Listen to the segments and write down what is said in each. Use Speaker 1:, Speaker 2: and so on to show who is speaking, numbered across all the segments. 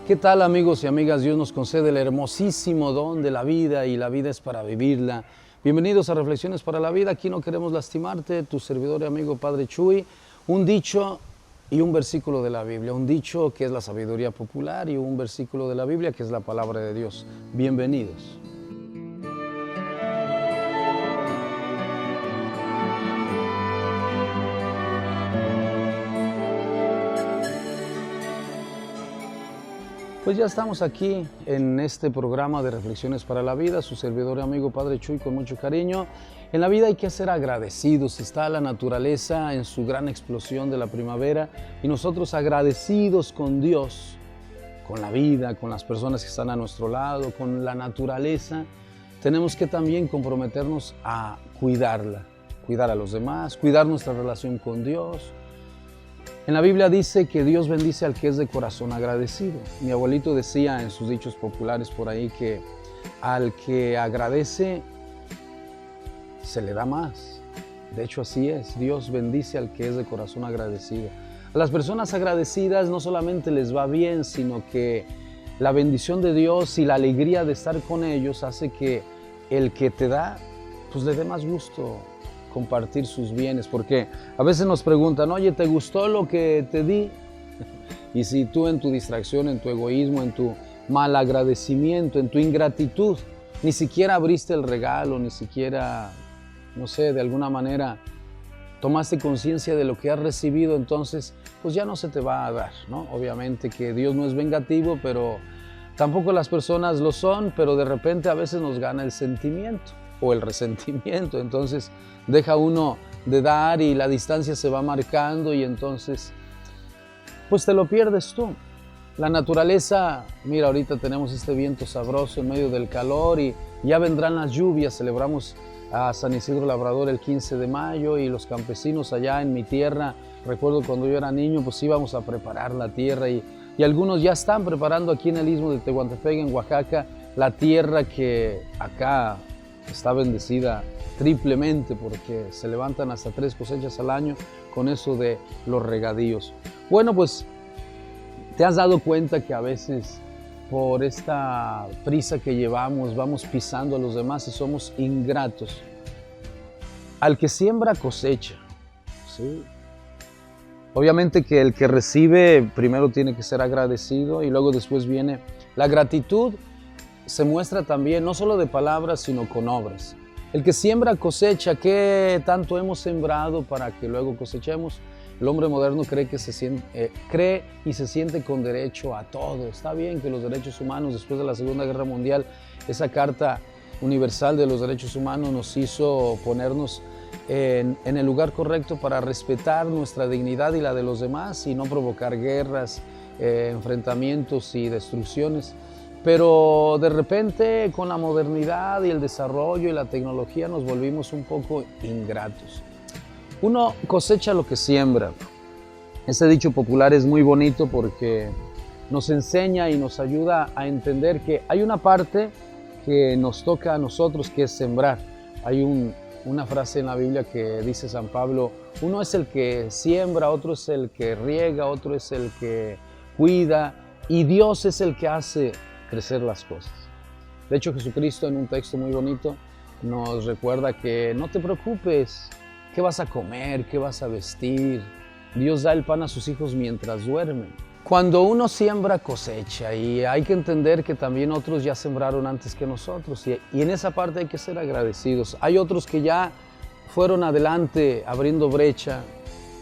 Speaker 1: ¿Qué tal, amigos y amigas? Dios nos concede el hermosísimo don de la vida y la vida es para vivirla. Bienvenidos a Reflexiones para la Vida. Aquí no queremos lastimarte, tu servidor y amigo Padre Chuy. Un dicho y un versículo de la Biblia. Un dicho que es la sabiduría popular y un versículo de la Biblia que es la palabra de Dios. Bienvenidos. Pues ya estamos aquí en este programa de Reflexiones para la Vida, su servidor y amigo Padre Chuy con mucho cariño. En la vida hay que ser agradecidos, está la naturaleza en su gran explosión de la primavera y nosotros agradecidos con Dios, con la vida, con las personas que están a nuestro lado, con la naturaleza, tenemos que también comprometernos a cuidarla, cuidar a los demás, cuidar nuestra relación con Dios. En la Biblia dice que Dios bendice al que es de corazón agradecido. Mi abuelito decía en sus dichos populares por ahí que al que agradece se le da más. De hecho así es, Dios bendice al que es de corazón agradecido. A las personas agradecidas no solamente les va bien, sino que la bendición de Dios y la alegría de estar con ellos hace que el que te da, pues le dé más gusto compartir sus bienes, porque a veces nos preguntan, oye, ¿te gustó lo que te di? Y si tú en tu distracción, en tu egoísmo, en tu malagradecimiento, en tu ingratitud, ni siquiera abriste el regalo, ni siquiera, no sé, de alguna manera tomaste conciencia de lo que has recibido, entonces pues ya no se te va a dar, ¿no? Obviamente que Dios no es vengativo, pero tampoco las personas lo son, pero de repente a veces nos gana el sentimiento o el resentimiento, entonces deja uno de dar y la distancia se va marcando y entonces pues te lo pierdes tú. La naturaleza, mira, ahorita tenemos este viento sabroso en medio del calor y ya vendrán las lluvias. Celebramos a San Isidro Labrador el 15 de mayo y los campesinos allá en mi tierra, recuerdo cuando yo era niño, pues íbamos a preparar la tierra y algunos ya están preparando aquí en el istmo de Tehuantepec, en Oaxaca, la tierra que acá está bendecida triplemente porque se levantan hasta 3 cosechas al año con eso de los regadíos. Bueno, pues te has dado cuenta que a veces por esta prisa que llevamos vamos pisando a los demás y somos ingratos. Al que siembra cosecha, ¿sí? Obviamente que el que recibe primero tiene que ser agradecido y luego después viene la gratitud. Se muestra también no solo de palabras sino con obras. El que siembra cosecha, ¿qué tanto hemos sembrado para que luego cosechemos? El hombre moderno cree y se siente con derecho a todo. Está bien que los derechos humanos, después de la Segunda Guerra Mundial, esa Carta Universal de los Derechos Humanos nos hizo ponernos en el lugar correcto para respetar nuestra dignidad y la de los demás y no provocar guerras, enfrentamientos y destrucciones. Pero de repente con la modernidad y el desarrollo y la tecnología nos volvimos un poco ingratos. Uno cosecha lo que siembra. Ese dicho popular es muy bonito porque nos enseña y nos ayuda a entender que hay una parte que nos toca a nosotros que es sembrar. Hay una frase en la Biblia que dice San Pablo, uno es el que siembra, otro es el que riega, otro es el que cuida y Dios es el que hace crecer las cosas. De hecho, Jesucristo en un texto muy bonito nos recuerda que no te preocupes, ¿qué vas a comer? ¿Qué vas a vestir? Dios da el pan a sus hijos mientras duermen. Cuando uno siembra cosecha y hay que entender que también otros ya sembraron antes que nosotros y en esa parte hay que ser agradecidos. Hay otros que ya fueron adelante abriendo brecha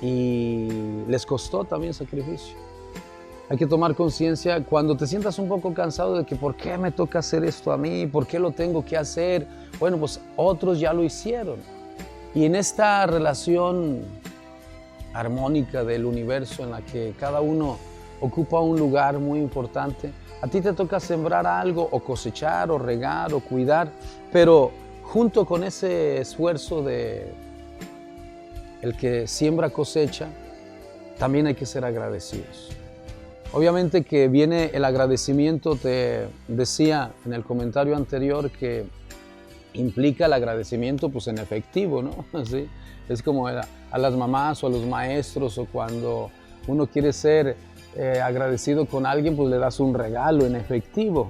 Speaker 1: y les costó también sacrificio. Hay que tomar conciencia cuando te sientas un poco cansado de que ¿por qué me toca hacer esto a mí? ¿Por qué lo tengo que hacer? Bueno, pues otros ya lo hicieron. Y en esta relación armónica del universo en la que cada uno ocupa un lugar muy importante. A ti te toca sembrar algo, o cosechar, o regar, o cuidar, pero junto con ese esfuerzo de el que siembra cosecha, también hay que ser agradecidos. Obviamente que viene el agradecimiento, te decía en el comentario anterior que implica el agradecimiento pues en efectivo, ¿no? ¿Sí? Es como a las mamás o a los maestros, o cuando uno quiere ser agradecido con alguien, pues le das un regalo en efectivo.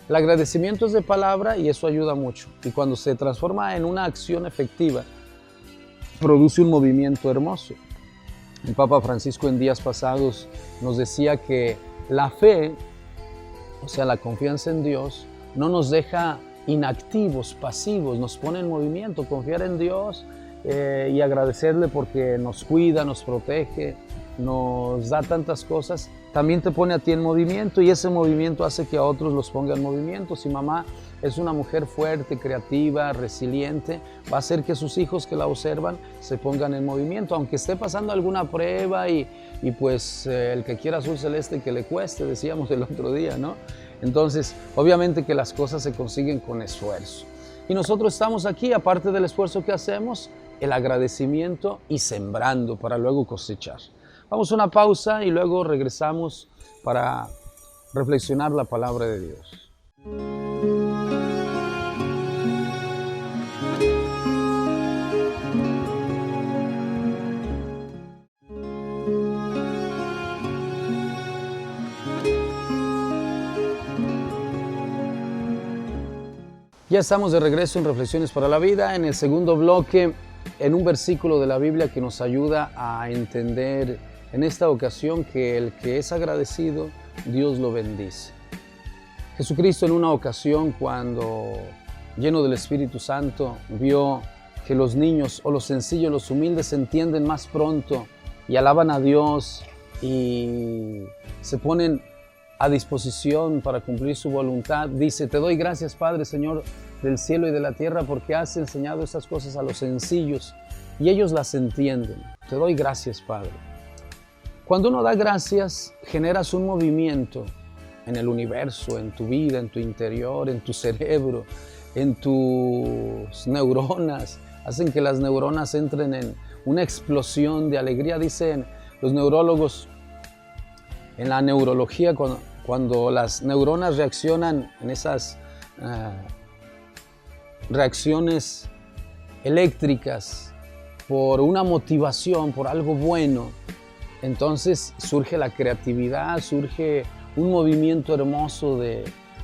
Speaker 1: El agradecimiento es de palabra y eso ayuda mucho. Y cuando se transforma en una acción efectiva, produce un movimiento hermoso. El Papa Francisco en días pasados nos decía que la fe, o sea, la confianza en Dios, no nos deja inactivos, pasivos, nos pone en movimiento. Confiar en Dios y agradecerle porque nos cuida, nos protege, nos da tantas cosas, también te pone a ti en movimiento, y ese movimiento hace que a otros los ponga en movimiento. Si mamá es una mujer fuerte, creativa, resiliente, va a hacer que sus hijos que la observan se pongan en movimiento, aunque esté pasando alguna prueba y pues el que quiera azul celeste que le cueste, decíamos el otro día, ¿no? Entonces, obviamente que las cosas se consiguen con esfuerzo. Y nosotros estamos aquí, aparte del esfuerzo que hacemos, el agradecimiento y sembrando para luego cosechar. Vamos a una pausa y luego regresamos para reflexionar la palabra de Dios. Ya estamos de regreso en Reflexiones para la Vida, en el segundo bloque, en un versículo de la Biblia que nos ayuda a entender en esta ocasión que el que es agradecido, Dios lo bendice. Jesucristo en una ocasión, cuando lleno del Espíritu Santo, vio que los niños o los sencillos, los humildes se entienden más pronto y alaban a Dios y se ponen a disposición para cumplir su voluntad. Dice: te doy gracias, Padre, Señor del cielo y de la tierra, porque has enseñado estas cosas a los sencillos y ellos las entienden. Te doy gracias, Padre. Cuando uno da gracias, generas un movimiento en el universo, en tu vida, en tu interior, en tu cerebro, en tus neuronas. Hacen que las neuronas entren en una explosión de alegría. Dicen los neurólogos, en la neurología, cuando las neuronas reaccionan en esas reacciones eléctricas por una motivación, por algo bueno, entonces surge la creatividad, surge un movimiento hermoso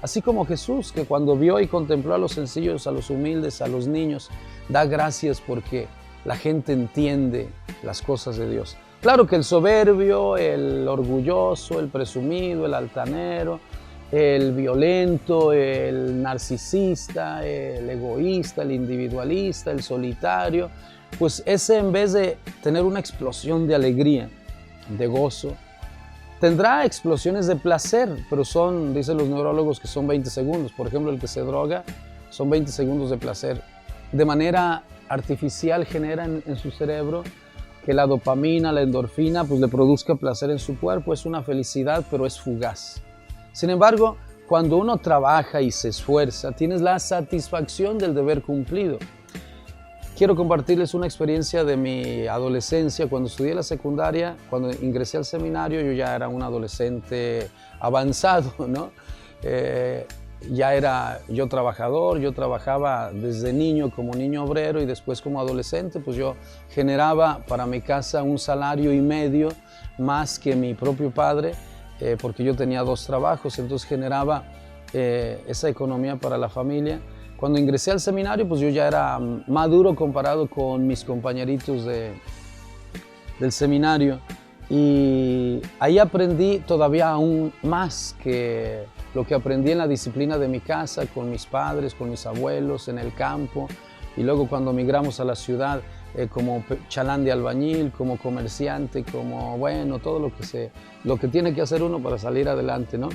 Speaker 1: así como Jesús, que cuando vio y contempló a los sencillos, a los humildes, a los niños, da gracias porque la gente entiende las cosas de Dios. Claro que el soberbio, el orgulloso, el presumido, el altanero, el violento, el narcisista, el egoísta, el individualista, el solitario, pues ese, en vez de tener una explosión de alegría, de gozo, tendrá explosiones de placer, pero dicen los neurólogos, que son 20 segundos. Por ejemplo, el que se droga, son 20 segundos de placer. De manera artificial genera en su cerebro que la dopamina, la endorfina, pues le produzca placer en su cuerpo. Es una felicidad, pero es fugaz. Sin embargo, cuando uno trabaja y se esfuerza, tienes la satisfacción del deber cumplido. Quiero compartirles una experiencia de mi adolescencia. Cuando estudié la secundaria, cuando ingresé al seminario, yo ya era un adolescente avanzado, ¿no? Ya era yo trabajador, yo trabajaba desde niño como niño obrero y después como adolescente, pues yo generaba para mi casa un salario y medio más que mi propio padre, porque yo tenía 2 trabajos, entonces generaba esa economía para la familia. Cuando ingresé al seminario, pues yo ya era maduro comparado con mis compañeritos del seminario, y ahí aprendí todavía aún más que lo que aprendí en la disciplina de mi casa, con mis padres, con mis abuelos, en el campo, y luego cuando migramos a la ciudad, como chalán de albañil, como comerciante, como, bueno, todo lo que tiene que hacer uno para salir adelante, ¿no?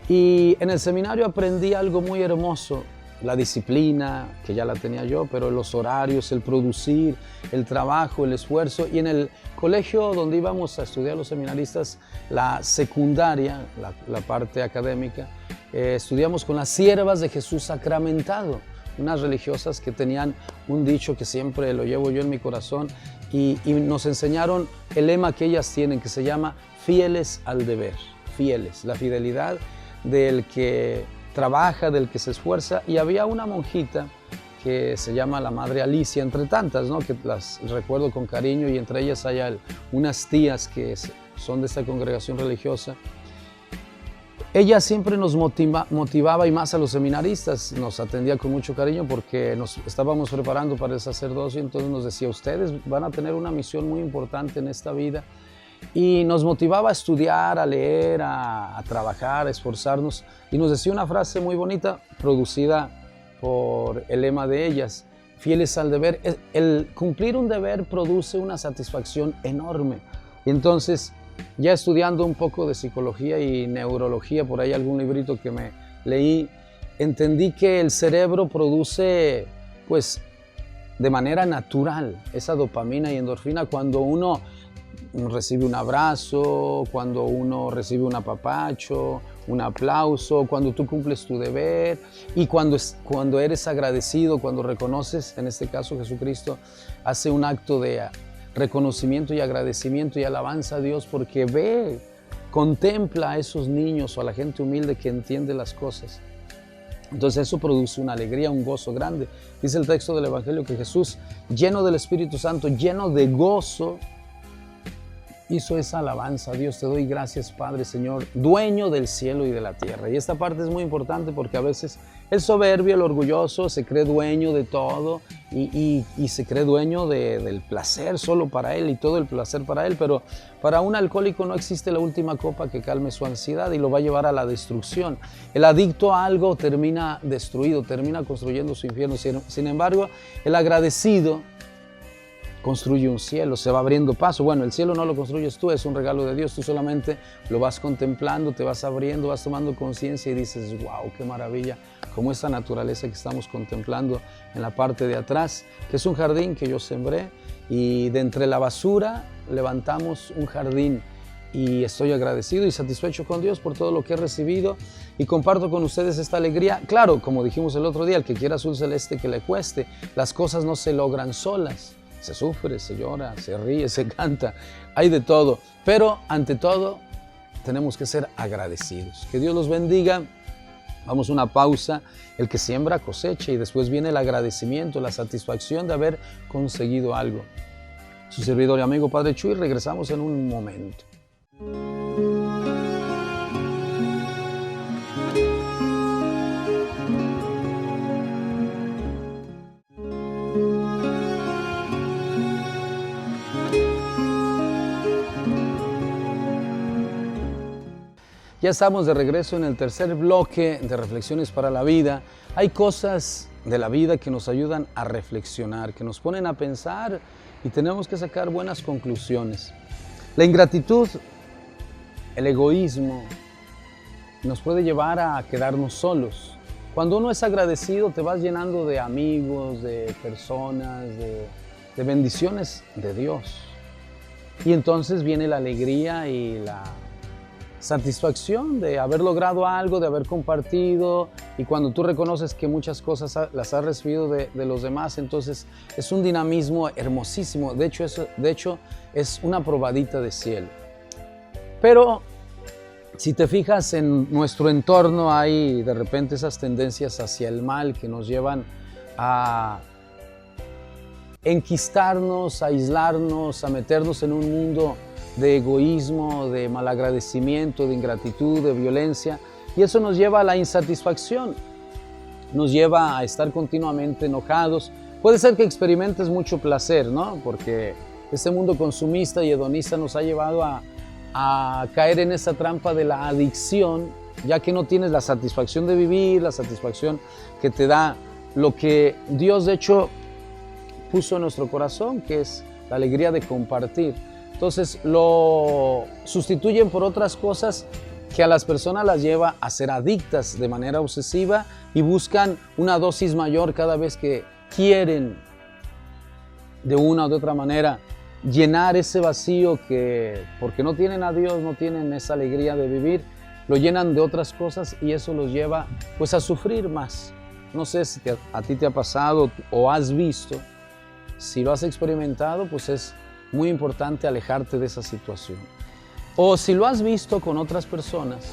Speaker 1: Y en el seminario aprendí algo muy hermoso, la disciplina, que ya la tenía yo, pero los horarios, el producir, el trabajo, el esfuerzo. Y en el colegio donde íbamos a estudiar los seminaristas, la secundaria, la parte académica, estudiamos con las siervas de Jesús sacramentado, unas religiosas que tenían un dicho que siempre lo llevo yo en mi corazón, y nos enseñaron el lema que ellas tienen, que se llama fieles al deber. Fieles, la fidelidad del que trabaja, del que se esfuerza. Y había una monjita que se llama la Madre Alicia, entre tantas, ¿no?, que las recuerdo con cariño, y entre ellas hay unas tías que son de esta congregación religiosa. Ella siempre nos motivaba, y más a los seminaristas, nos atendía con mucho cariño porque nos estábamos preparando para el sacerdocio. Entonces nos decía: ustedes van a tener una misión muy importante en esta vida, y nos motivaba a estudiar, a leer, a trabajar, a esforzarnos, y nos decía una frase muy bonita, producida por el lema de ellas: fieles al deber. El cumplir un deber produce una satisfacción enorme. Y entonces, ya estudiando un poco de psicología y neurología, por ahí algún librito que me leí, entendí que el cerebro produce, pues, de manera natural esa dopamina y endorfina cuando uno recibe un abrazo, cuando uno recibe un apapacho, un aplauso, cuando tú cumples tu deber, y cuando eres agradecido, cuando reconoces, en este caso Jesucristo hace un acto de reconocimiento y agradecimiento y alabanza a Dios, porque contempla a esos niños o a la gente humilde que entiende las cosas. Entonces eso produce una alegría, un gozo grande. Dice el texto del Evangelio que Jesús, lleno del Espíritu Santo, lleno de gozo, hizo esa alabanza: Dios, te doy gracias, Padre, Señor, dueño del cielo y de la tierra. Y esta parte es muy importante porque a veces el soberbio, el orgulloso, se cree dueño de todo y se cree dueño del placer solo para él, y todo el placer para él. Pero para un alcohólico no existe la última copa que calme su ansiedad, y lo va a llevar a la destrucción. El adicto a algo termina destruido, termina construyendo su infierno. Sin embargo, el agradecido construye un cielo, se va abriendo paso. Bueno, el cielo no lo construyes tú, es un regalo de Dios. Tú solamente lo vas contemplando, te vas abriendo, vas tomando conciencia y dices: wow, qué maravilla, como esta naturaleza que estamos contemplando en la parte de atrás, que es un jardín que yo sembré, y de entre la basura levantamos un jardín. Y estoy agradecido y satisfecho con Dios por todo lo que he recibido, y comparto con ustedes esta alegría. Claro, como dijimos el otro día, el que quiera azul celeste que le cueste. Las cosas no se logran solas. Se sufre, se llora, se ríe, se canta, hay de todo. Pero ante todo, tenemos que ser agradecidos. Que Dios los bendiga. Vamos a una pausa. El que siembra cosecha, y después viene el agradecimiento, la satisfacción de haber conseguido algo. Su servidor y amigo Padre Chuy, regresamos en un momento. Ya estamos de regreso en el tercer bloque de Reflexiones para la Vida. Hay cosas de la vida que nos ayudan a reflexionar, que nos ponen a pensar, y tenemos que sacar buenas conclusiones. La ingratitud, el egoísmo, nos puede llevar a quedarnos solos. Cuando uno es agradecido, te vas llenando de amigos, de personas, de bendiciones de Dios. Y entonces viene la alegría y la satisfacción de haber logrado algo, de haber compartido, y cuando tú reconoces que muchas cosas las has recibido de los demás, entonces es un dinamismo hermosísimo. De hecho es una probadita de cielo. Pero si te fijas, en nuestro entorno hay de repente esas tendencias hacia el mal que nos llevan a enquistarnos, a aislarnos, a meternos en un mundo de egoísmo, de malagradecimiento, de ingratitud, de violencia, y eso nos lleva a la insatisfacción, nos lleva a estar continuamente enojados. Puede ser que experimentes mucho placer, ¿no? Porque este mundo consumista y hedonista nos ha llevado a caer en esa trampa de la adicción, ya que no tienes la satisfacción de vivir, la satisfacción que te da lo que Dios de hecho puso en nuestro corazón, que es la alegría de compartir. Entonces lo sustituyen por otras cosas que a las personas las lleva a ser adictas de manera obsesiva y buscan una dosis mayor cada vez que quieren de una o de otra manera llenar ese vacío que, porque no tienen a Dios, no tienen esa alegría de vivir, lo llenan de otras cosas y eso los lleva pues a sufrir más. No sé si a ti te ha pasado o has visto, si lo has experimentado, pues es muy importante alejarte de esa situación. O si lo has visto con otras personas,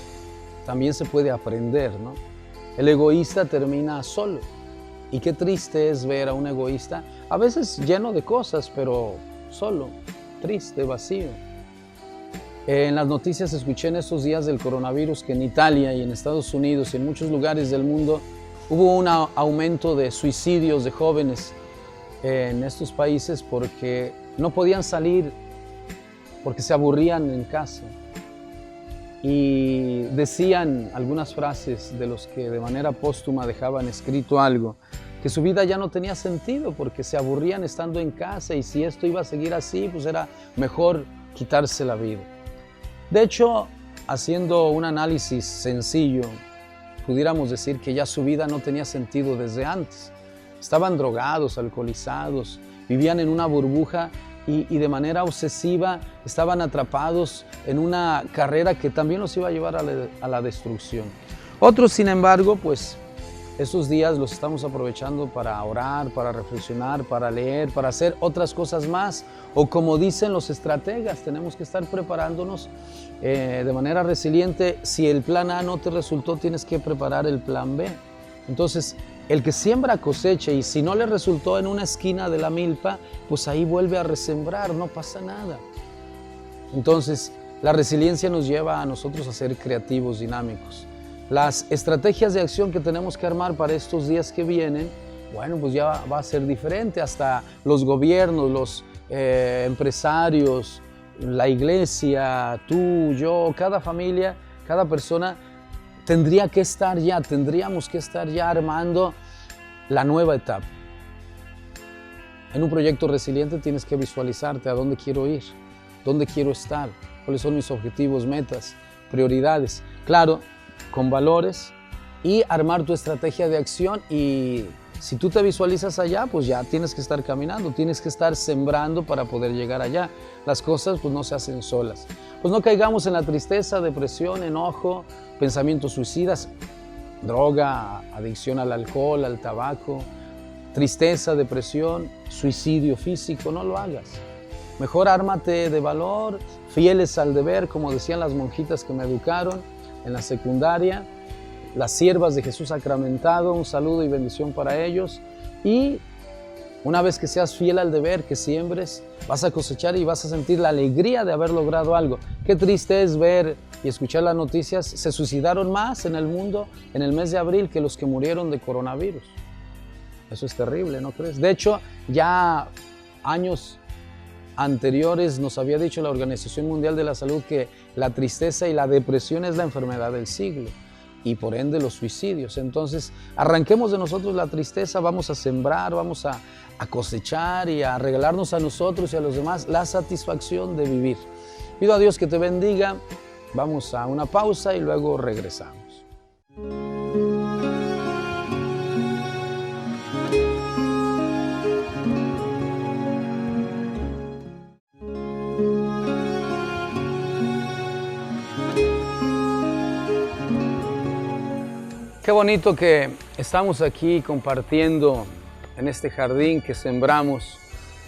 Speaker 1: también se puede aprender, ¿no? El egoísta termina solo. Y qué triste es ver a un egoísta, a veces lleno de cosas, pero solo, triste, vacío. En las noticias escuché en estos días del coronavirus que en Italia y en Estados Unidos y en muchos lugares del mundo hubo un aumento de suicidios de jóvenes en estos países porque no podían salir, porque se aburrían en casa. Y decían algunas frases de los que de manera póstuma dejaban escrito algo, que su vida ya no tenía sentido porque se aburrían estando en casa y si esto iba a seguir así, pues era mejor quitarse la vida. De hecho, haciendo un análisis sencillo, pudiéramos decir que ya su vida no tenía sentido desde antes. Estaban drogados, alcoholizados, vivían en una burbuja y de manera obsesiva estaban atrapados en una carrera que también los iba a llevar a la destrucción. Otros, sin embargo, pues esos días los estamos aprovechando para orar, para reflexionar, para leer, para hacer otras cosas más. O como dicen los estrategas, tenemos que estar preparándonos de manera resiliente. Si el plan A no te resultó, tienes que preparar el plan B. Entonces, el que siembra cosecha y si no le resultó en una esquina de la milpa, pues ahí vuelve a resembrar, no pasa nada. Entonces, la resiliencia nos lleva a nosotros a ser creativos, dinámicos. Las estrategias de acción que tenemos que armar para estos días que vienen, bueno, pues ya va a ser diferente. Hasta los gobiernos, los empresarios, la iglesia, tú, yo, cada familia, cada persona, tendríamos que estar ya armando la nueva etapa. En un proyecto resiliente tienes que visualizarte a dónde quiero ir, dónde quiero estar, cuáles son mis objetivos, metas, prioridades. Claro, con valores y armar tu estrategia de acción y si tú te visualizas allá, pues ya tienes que estar caminando, tienes que estar sembrando para poder llegar allá. Las cosas pues no se hacen solas. Pues no caigamos en la tristeza, depresión, enojo, pensamientos suicidas, droga, adicción al alcohol, al tabaco, tristeza, depresión, suicidio físico, no lo hagas. Mejor ármate de valor, fieles al deber, como decían las monjitas que me educaron en la secundaria, las siervas de Jesús sacramentado, un saludo y bendición para ellos. Y una vez que seas fiel al deber, que siembres, vas a cosechar y vas a sentir la alegría de haber logrado algo. Qué triste es ver y escuchar las noticias, se suicidaron más en el mundo en el mes de abril que los que murieron de coronavirus. Eso es terrible, ¿no crees? De hecho, ya años anteriores nos había dicho la Organización Mundial de la Salud que la tristeza y la depresión es la enfermedad del siglo y por ende los suicidios. Entonces, arranquemos de nosotros la tristeza, vamos a sembrar, vamos a cosechar y a regalarnos a nosotros y a los demás la satisfacción de vivir. Pido a Dios que te bendiga, vamos a una pausa y luego regresamos. Qué bonito que estamos aquí compartiendo en este jardín que sembramos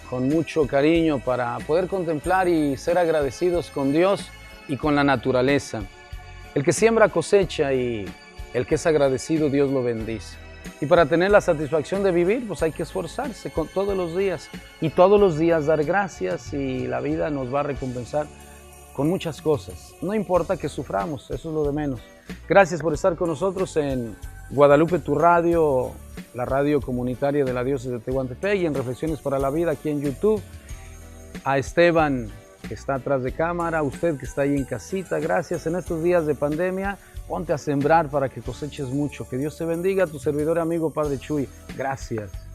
Speaker 1: con mucho cariño para poder contemplar y ser agradecidos con Dios y con la naturaleza. El que siembra cosecha y el que es agradecido, Dios lo bendice. Y para tener la satisfacción de vivir, pues hay que esforzarse todos los días y todos los días dar gracias y la vida nos va a recompensar con muchas cosas. No importa que suframos, eso es lo de menos. Gracias por estar con nosotros en Guadalupe Tu Radio, la radio comunitaria de la diócesis de Tehuantepec y en Reflexiones para la Vida aquí en YouTube. A Esteban que está atrás de cámara, a usted que está ahí en casita, gracias. En estos días de pandemia, ponte a sembrar para que coseches mucho. Que Dios te bendiga, tu servidor y amigo Padre Chuy. Gracias.